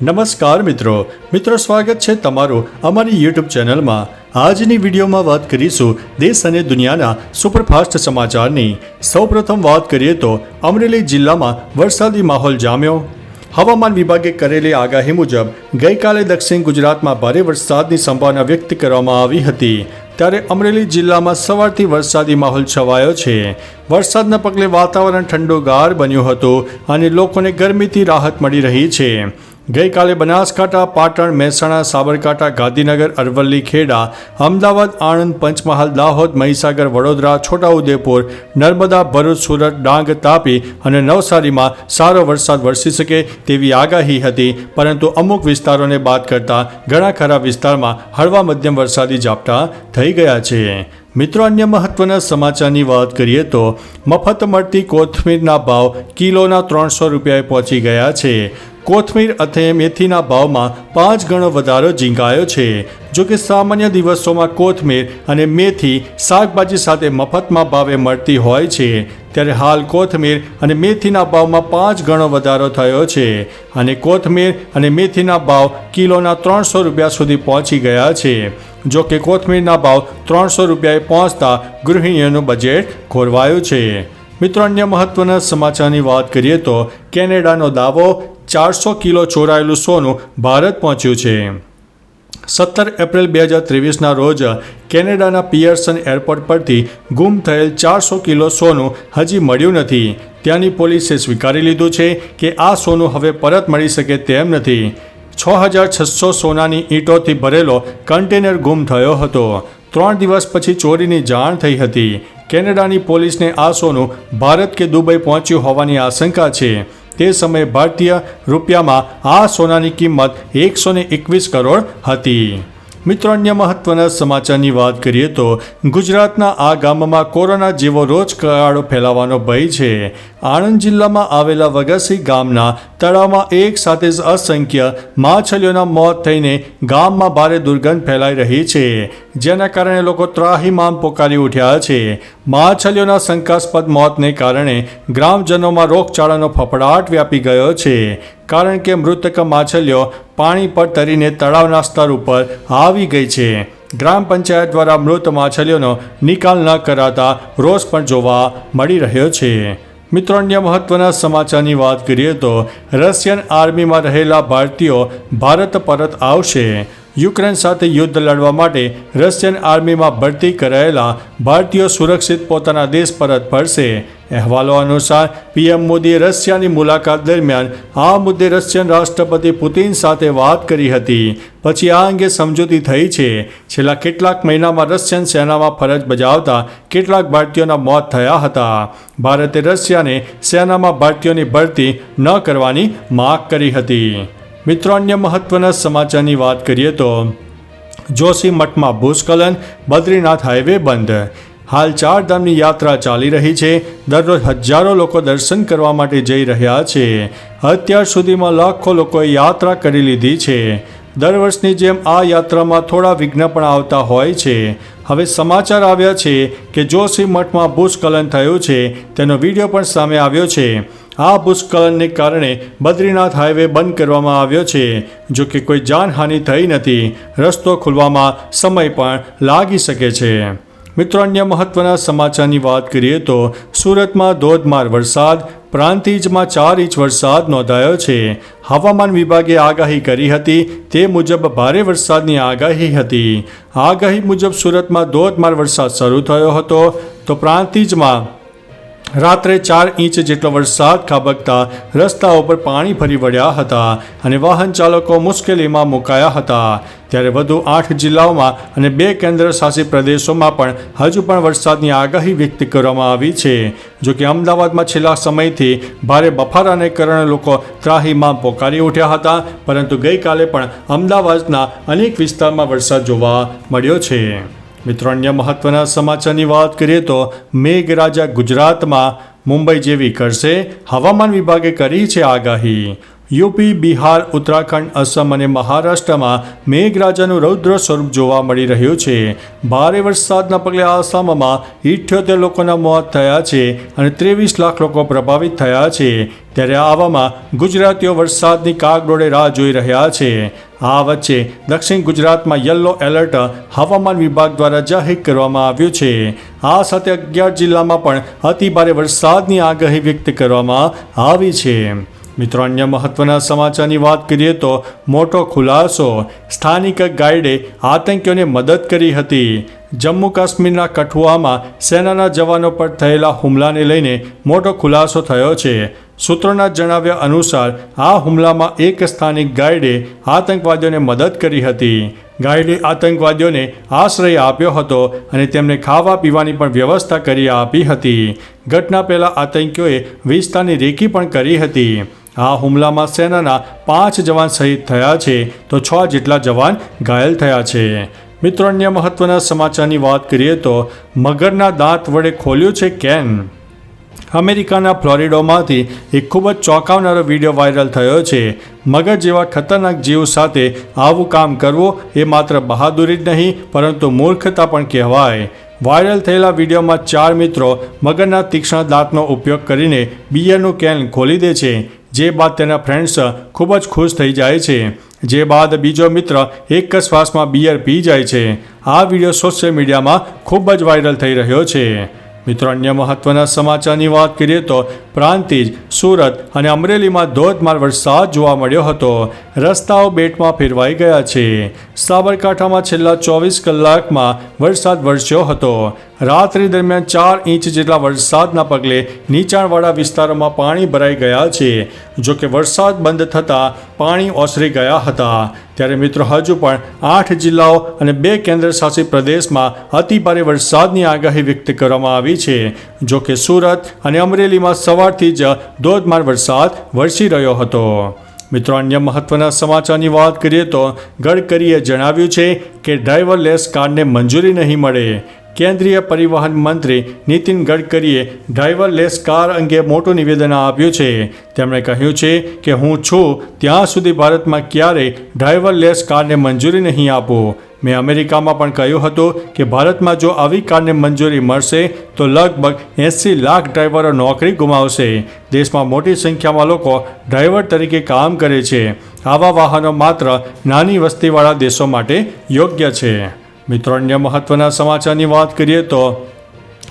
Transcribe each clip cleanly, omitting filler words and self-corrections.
નમસ્કાર મિત્રો સ્વાગત છે તમારું અમારી યુટ્યુબ ચેનલમાં। આજની વિડીયોમાં વાત કરીશું દેશ અને દુનિયાના સુપરફાસ્ટ સમાચારની। સૌપ્રથમ વાત કરીએ તો અમરેલી જિલ્લામાં વરસાદી માહોલ જામ્યો। હવામાન વિભાગે કરેલી આગાહી મુજબ ગઈકાલે દક્ષિણ ગુજરાતમાં ભારે વરસાદની સંભાવના વ્યક્ત કરવામાં આવી હતી, ત્યારે અમરેલી જિલ્લામાં સવારથી વરસાદી માહોલ છવાયો છે। વરસાદના પગલે વાતાવરણ ઠંડુગાર બન્યું હતું અને લોકોને ગરમીથી રાહત મળી રહી છે। ગઈકાલે બનાસકાંઠા, પાટણ, મહેસાણા, સાબરકાંઠા, ગાંધીનગર, અરવલ્લી, ખેડા, અમદાવાદ, આણંદ, પંચમહાલ, દાહોદ, મહીસાગર, વડોદરા, છોટાઉદેપુર, નર્મદા, ભરૂચ, સુરત, ડાંગ, તાપી અને નવસારીમાં સારો વરસાદ વરસી શકે તેવી આગાહી હતી, પરંતુ અમુક વિસ્તારોને બાદ કરતા ઘણા ખરા વિસ્તારમાં હળવા મધ્યમ વરસાદી ઝાપટા થઈ ગયા છે। મિત્રો, અન્ય મહત્વના સમાચારની વાત કરીએ તો મફત મળતી કોથમીરના ભાવ કિલોના 300 રૂપિયાએ પહોંચી ગયા છે। કોથમીર અને મેથીના ભાવમાં 5 ગણો વધારો ઝીંકાયો છે। જો કે સામાન્ય દિવસોમાં કોથમીર અને મેથી શાકભાજી સાથે મફતમાં ભાવે મળતી હોય છે, ત્યારે હાલ કોથમીર અને મેથીના ભાવમાં 5 ગણો વધારો થયો છે અને કોથમીર અને મેથીના ભાવ કિલોના 300 રૂપિયા સુધી પહોંચી ગયા છે। જો કે કોથમીરના ભાવ 300 રૂપિયાએ પહોંચતા ગૃહિણીઓનું બજેટ ખોરવાયું છે। મિત્રો, અન્ય મહત્વના સમાચારની વાત કરીએ તો કેનેડાનો દાવો, 400 કિલો ચોરાયેલું સોનું ભારત પહોંચ્યું છે। 17 એપ્રિલ 2023ના રોજ કેનેડાના પિયર્સન એરપોર્ટ પરથી ગુમ થયેલ 400 કિલો સોનું હજી મળ્યું નથી। ત્યાંની પોલીસે સ્વીકારી લીધું છે કે આ સોનું હવે પરત મળી શકે તેમ નથી। 6600 સોનાની ઈંટોથી ભરેલો કન્ટેનર ગુમ થયો હતો। 3 દિવસ પછી ચોરીની જાણ થઈ હતી। કેનેડાની પોલીસને આ સોનું ભારત કે દુબઈ પહોંચ્યું હોવાની આશંકા છે। તે સમયે ભારતીય રૂપિયામાં આ સોનાની કિંમત 121 કરોડ હતી। મિત્રો, અન્ય મહત્વના સમાચારની વાત કરીએ તો ગુજરાતના આ ગામમાં કોરોના જેવો રોગચાળો ફેલાવાનો ભય છે। આણંદ જિલ્લામાં આવેલા વગસી ગામના તળાવમાં એક સાથે જ અસંખ્ય માછલીઓના મોત થઈને ગામમાં ભારે દુર્ગંધ ફેલાઈ રહી છે, જેના કારણે લોકો ત્રાહિમામ પોકારી ઉઠ્યા છે। માછલીઓના શંકાસ્પદ મોતને કારણે ગ્રામજનોમાં રોગચાળાનો ફફડાટ વ્યાપી ગયો છે, કારણ કે મૃતક માછલીઓ પાણી પર તરીને તળાવના સ્તર ઉપર આવી ગઈ છે। ગ્રામ પંચાયત દ્વારા મૃત માછલીઓનો નિકાલ ન કરાતા રોષ પણ જોવા મળી રહ્યો છે। મિત્રો, અન્ય મહત્વના સમાચારની વાત કરીએ તો રશિયન આર્મીમાં રહેલા ભારતીયો ભારત પરત આવશે। યુક્રેન સાથે યુદ્ધ લડવા માટે રશિયન આર્મીમાં ભરતી કરાયેલા ભારતીયો સુરક્ષિત પોતાના દેશ પરત ફરશે। અહેવાલો અનુસાર પીએમ મોદીએ રશિયાની મુલાકાત દરમિયાન આ મુદ્દે રશિયન રાષ્ટ્રપતિ પુતિન સાથે વાત કરી હતી, પછી આ અંગે સમજૂતી થઈ છે। છેલ્લા કેટલાક મહિનામાં રશિયન સેનામાં ફરજ બજાવતા કેટલાક ભારતીયોના મોત થયા હતા। ભારતે રશિયાને સેનામાં ભારતીયોની ભરતી ન કરવાની માગ કરી હતી। મિત્રો, અન્ય મહત્વના સમાચારની વાત કરીએ તો જોશીમઠમાં ભૂસ્ખલન, બદ્રીનાથ હાઈવે બંધ। હાલ 4 ધામની યાત્રા ચાલી રહી છે। દરરોજ હજારો લોકો દર્શન કરવા માટે જઈ રહ્યા છે। અત્યાર સુધીમાં લાખો લોકોએ યાત્રા કરી લીધી છે। દર વર્ષની જેમ આ યાત્રામાં થોડા વિઘ્ન પણ આવતા હોય છે। હવે સમાચાર આવ્યા છે કે જોશીમઠમાં ભૂસ્ખલન થયું છે, તેનો વિડીયો પણ સામે આવ્યો છે। આ ભૂસ્ખલનને કારણે બદ્રીનાથ હાઈવે બંધ કરવામાં આવ્યો છે। જો કે કોઈ જાનહાનિ થઈ નથી। રસ્તો ખુલવામાં સમય પણ લાગી શકે છે। મિત્રો, અન્ય મહત્વના સમાચારની વાત કરીએ તો સુરતમાં ધોધમાર વરસાદ, પ્રાંતિજમાં 4 ઇંચ વરસાદ નોંધાયો છે। હવામાન વિભાગે આગાહી કરી હતી તે મુજબ ભારે વરસાદની આગાહી હતી। આગાહી મુજબ સુરતમાં ધોધમાર વરસાદ શરૂ થયો હતો, તો પ્રાંતિજમાં રાત્રે 4 ઇંચ જેટલો વરસાદ ખાબકતા રસ્તાઓ પર પાણી ફરી વળ્યા હતા અને વાહન ચાલકો મુશ્કેલીમાં મુકાયા હતા। ત્યારે વધુ 8 જિલ્લાઓમાં અને 2 કેન્દ્ર શાસિત પ્રદેશોમાં પણ હજુ પણ વરસાદની આગાહી વ્યક્ત કરવામાં આવી છે। જો કે અમદાવાદમાં છેલ્લા સમયથી ભારે બફારાને કારણે લોકો ત્રાહિમામ પોકારી ઉઠ્યા હતા, પરંતુ ગઈકાલે પણ અમદાવાદના અનેક વિસ્તારમાં વરસાદ જોવા મળ્યો છે। મિત્રો, અન્ય મહત્વના સમાચારની વાત કરીએ તો મેઘરાજા ગુજરાતમાં મુંબઈ જેવી કરશે, હવામાન વિભાગે કરી છે આગાહી। યુપી, બિહાર, ઉત્તરાખંડ, અસમ અને મહારાષ્ટ્રમાં મેઘરાજાનું રૌદ્ર સ્વરૂપ જોવા મળી રહ્યું છે. ભારે વરસાદના પગલે આસામમાં 78 લોકોના મોત થયા છે અને 23 લાખ લોકો પ્રભાવિત થયા છે. ત્યારે આવામાં ગુજરાતીઓ વરસાદની કાગડોળે રાહ જોઈ રહ્યા છે. આ વચ્ચે દક્ષિણ ગુજરાતમાં યલો એલર્ટ હવામાન વિભાગ દ્વારા જાહેર કરવામાં આવ્યું છે. આ સાથે 11 જિલ્લામાં પણ અતિભારે વરસાદની આગાહી વ્યક્ત કરવામાં આવી છે. મિત્રો, અન્ય મહત્વના સમાચારની વાત કરીએ તો મોટો ખુલાસો, સ્થાનિક ગાઈડે આતંકીઓને મદદ કરી હતી. જમ્મુ કાશ્મીરના કઠુઆમાં સેનાના જવાનો પર થયેલા હુમલાને લઈને મોટો ખુલાસો થયો છે. સૂત્રોના જણાવ્યા અનુસાર આ હુમલામાં એક સ્થાનિક ગાઈડે આતંકવાદીઓને મદદ કરી હતી. ગાઈડે આતંકવાદીઓને આશ્રય આપ્યો હતો અને તેમને ખાવા પીવાની પણ વ્યવસ્થા કરી આપી હતી. ઘટના પહેલાં આતંકીઓએ વિસ્તારની રેકી પણ કરી હતી. આ હુમલામાં સેનાના 5 જવાન શહીદ થયા છે તો 6 જેટલા જવાન ઘાયલ થયા છે. મિત્રો, અન્ય મહત્વના સમાચારની વાત કરીએ તો મગરના દાંત વડે ખોલ્યું છે કેન. અમેરિકાના ફ્લોરિડામાંથી એક ખૂબ જ ચોંકાવનારો વિડીયો વાયરલ થયો છે. મગર જેવા ખતરનાક જીવ સાથે આવું કામ કરવું એ માત્ર બહાદુરી જ નહીં પરંતુ મૂર્ખતા પણ કહેવાય. વાયરલ થયેલા વિડીયોમાં 4 મિત્રો મગરના તીક્ષ્ણ દાંતનો ઉપયોગ કરીને બિયરનું કેન ખોલી દે છે. જે બાદ તેના ફ્રેન્ડ્સ ખૂબ જ ખુશ થઈ જાય છે. જે બાદ બીજો મિત્ર એક જ શ્વાસમાં બિયર પી જાય છે. આ વિડીયો સોશિયલ મીડિયામાં ખૂબ જ વાયરલ થઈ રહ્યો છે. મિત્રો, અન્ય મહત્વના સમાચારની વાત કરીએ તો પ્રાંતિજ, સુરત અને અમરેલીમાં ધોધમાર વરસાદ જોવા મળ્યો હતો. રસ્તાઓ બેટમાં ફેરવાઈ ગયા છે. સાબરકાંઠામાં છેલ્લા 24 કલાકમાં વરસાદ વરસ્યો હતો. રાત્રિ દરમિયાન 4 ઇંચ જેટલા વરસાદના પગલે નીચાણવાળા વિસ્તારોમાં પાણી ભરાઈ ગયા છે. જો કે વરસાદ બંધ થતાં પાણી ઓસરી ગયા હતા. ત્યારે મિત્રો, હજુ પણ 8 જિલ્લાઓ અને 2 કેન્દ્રશાસિત પ્રદેશમાં અતિભારે વરસાદની આગાહી વ્યક્ત કરવામાં આવી છે. જો કે સુરત અને અમરેલીમાં સવારથી જ ધોધમાર વરસાદ વરસી રહ્યો હતો. મિત્રો, અન્ય મહત્વના સમાચારની વાત કરીએ તો ગડકરીએ જણાવ્યું છે કે ડ્રાઈવરલેસ કારને મંજૂરી નહીં મળે. કેન્દ્રીય પરિવહન મંત્રી નીતિન ગડકરીએ ડ્રાઈવરલેસ કાર અંગે મોટું નિવેદન આપ્યું છે. તેમણે કહ્યું છે કે હું છું ત્યાં સુધી ભારતમાં ક્યારેય ડ્રાઈવરલેસ કારને મંજૂરી નહીં આપું. મેં અમેરિકામાં પણ કહ્યું હતું કે ભારતમાં જો આવી કારને મંજૂરી મળશે તો લગભગ 80 લાખ ડ્રાઈવરો નોકરી ગુમાવશે. દેશમાં મોટી સંખ્યામાં લોકો ડ્રાઈવર તરીકે કામ કરે છે. આવા વાહનો માત્ર નાની વસ્તીવાળા દેશો માટે યોગ્ય છે. મિત્રો, અન્ય મહત્વના સમાચારની વાત કરીએ તો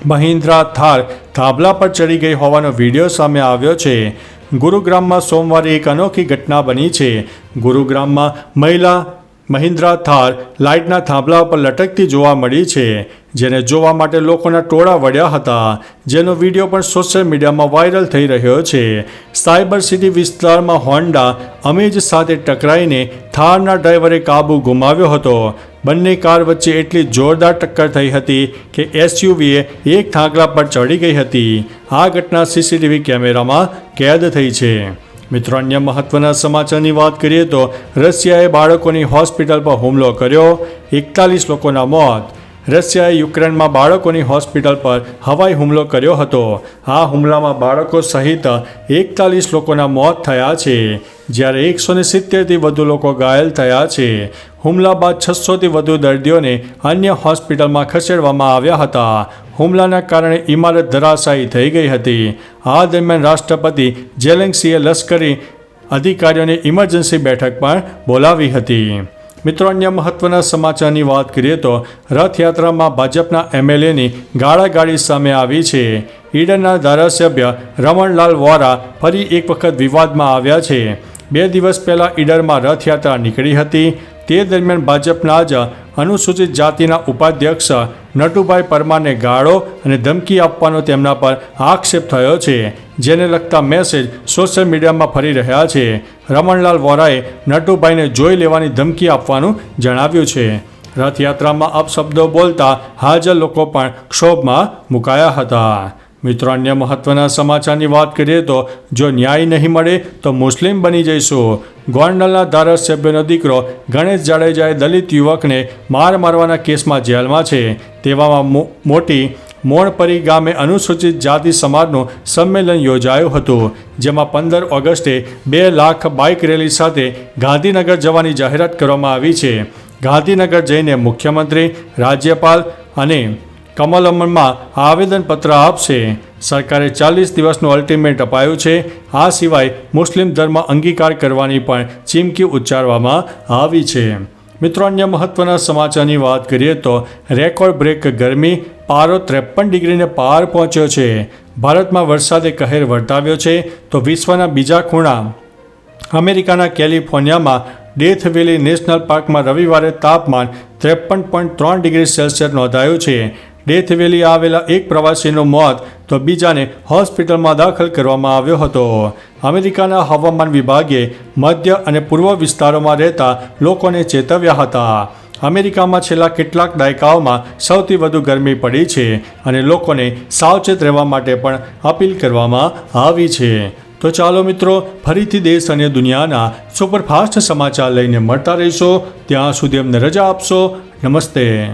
મહિન્દ્રા થાર થાંભલા પર ચડી ગઈ હોવાનો વિડીયો સામે આવ્યો છે. ગુરુગ્રામમાં સોમવારે એક અનોખી ઘટના બની છે. ગુરુગ્રામમાં મહિલા મહિન્દ્રા થાર લાઇટના થાંભલા પર લટકતી જોવા મળી છે. જેને જોવા માટે લોકોના ટોળા વળ્યા હતા. જેનો વિડીયો પણ સોશિયલ મીડિયામાં વાયરલ થઈ રહ્યો છે. સાયબર સિટી વિસ્તારમાં હોન્ડા અમેજ સાથે ટકરાઈને થારના ડ્રાઈવરે કાબુ ગુમાવ્યો હતો. બંને કાર વચ્ચે એટલી જોરદાર ટક્કર થઈ હતી કે એસયુવીએ એક થાંભલા પર ચડી ગઈ હતી. આ ઘટના સીસીટીવી કેમેરામાં કેદ થઈ છે. મિત્રો, અન્ય મહત્વના સમાચારની વાત કરીએ તો રશિયાએ બાળકોની હોસ્પિટલ પર હુમલો કર્યો. 41 લોકોના મોત. રશિયાએ યુક્રેનમાં બાળકોની હોસ્પિટલ પર હવાઈ હુમલો કર્યો હતો. આ હુમલામાં બાળકો સહિત 41 લોકોના મોત થયા છે. જ્યારે 170થી વધુ લોકો ઘાયલ થયા છે. હુમલા બાદ 600થી વધુ દર્દીઓને અન્ય હોસ્પિટલમાં ખસેડવામાં આવ્યા હતા. હુમલાના કારણે ઇમારત ધરાશાયી થઈ ગઈ હતી. આ દરમિયાન રાષ્ટ્રપતિ ઝેલેન્સ્કીએ લશ્કરી અધિકારીઓને ઇમરજન્સી બેઠક પણ બોલાવી હતી. મિત્રો, અન્ય મહત્વના સમાચારની વાત કરીએ તો રથયાત્રામાં ભાજપના એમએલએની ગાળાગાળી સામે આવી છે. ઈડરના ધારાસભ્ય રમણલાલ વોરા ફરી એક વખત વિવાદમાં આવ્યા છે. 2 દિવસ પહેલાં ઈડરમાં રથયાત્રા નીકળી હતી. તે દરમિયાન ભાજપના જ અનુસૂચિત જાતિના ઉપાધ્યક્ષ નટુભાઈ પરમારને ગાળો અને ધમકી આપવાનો તેમના પર આક્ષેપ થયો છે. જેને લગતા મેસેજ સોશિયલ મીડિયામાં ફરી રહ્યા છે. રમણલાલ વોરાએ નટુભાઈને જોઈ લેવાની ધમકી આપવાનું જણાવ્યું છે. રથયાત્રામાં અપશબ્દો બોલતા હાજર લોકો પણ ક્ષોભમાં મુકાયા હતા. મિત્રો, અન્ય મહત્વના સમાચારની વાત કરીએ તો જો ન્યાય નહીં મળે તો મુસ્લિમ બની જઈશું. ગોંડલના ધારાસભ્યનો દીકરો ગણેશ જાડેજાએ દલિત યુવકને મારવાના કેસમાં જેલમાં છે. તેવામાં મોટી મોણપરી ગામે અનુસૂચિત જાતિ સમાજનું સંમેલન યોજાયું હતું, જેમાં 15 ઓગસ્ટે 2 લાખ બાઇક રેલી સાથે ગાંધીનગર જવાની જાહેરાત કરવામાં આવી છે. ગાંધીનગર જઈને મુખ્યમંત્રી, રાજ્યપાલ અને કમલમમાં આવેદનપત્ર આપશે. સરકારે 40 દિવસનું અલ્ટિમેટ અપાયું છે. આ સિવાય મુસ્લિમ ધર્મ અંગીકાર કરવાની પણ ચીમકી ઉચ્ચારવામાં આવી છે. મિત્રો, અન્ય મહત્વના સમાચારની વાત કરીએ તો રેકોર્ડ બ્રેક ગરમી, પારો 53 ડિગ્રીને પાર પહોંચ્યો છે. ભારતમાં વરસાદે કહેર વર્તાવ્યો છે તો વિશ્વના બીજા ખૂણા અમેરિકાના કેલિફોર્નિયામાં ડેથ વેલી નેશનલ પાર્કમાં રવિવારે તાપમાન 53.3 ડિગ્રી સેલ્સિયસ નોંધાયું છે. ડેથ વેલી આવેલા એક પ્રવાસીનું મોત તો બીજાને હોસ્પિટલમાં દાખલ કરવામાં આવ્યો હતો. અમેરિકાના હવામાન વિભાગે મધ્ય અને પૂર્વ વિસ્તારોમાં રહેતા લોકોને ચેતવ્યા હતા. અમેરિકામાં છેલ્લા કેટલાક દાયકાઓમાં સૌથી વધુ ગરમી પડી છે અને લોકોને સાવચેત રહેવા માટે પણ અપીલ કરવામાં આવી છે. તો ચાલો મિત્રો, ફરીથી દેશ અને દુનિયાના સુપરફાસ્ટ સમાચાર લઈને મળતા રહીશો. ત્યાં સુધી અમને રજા આપશો. નમસ્તે.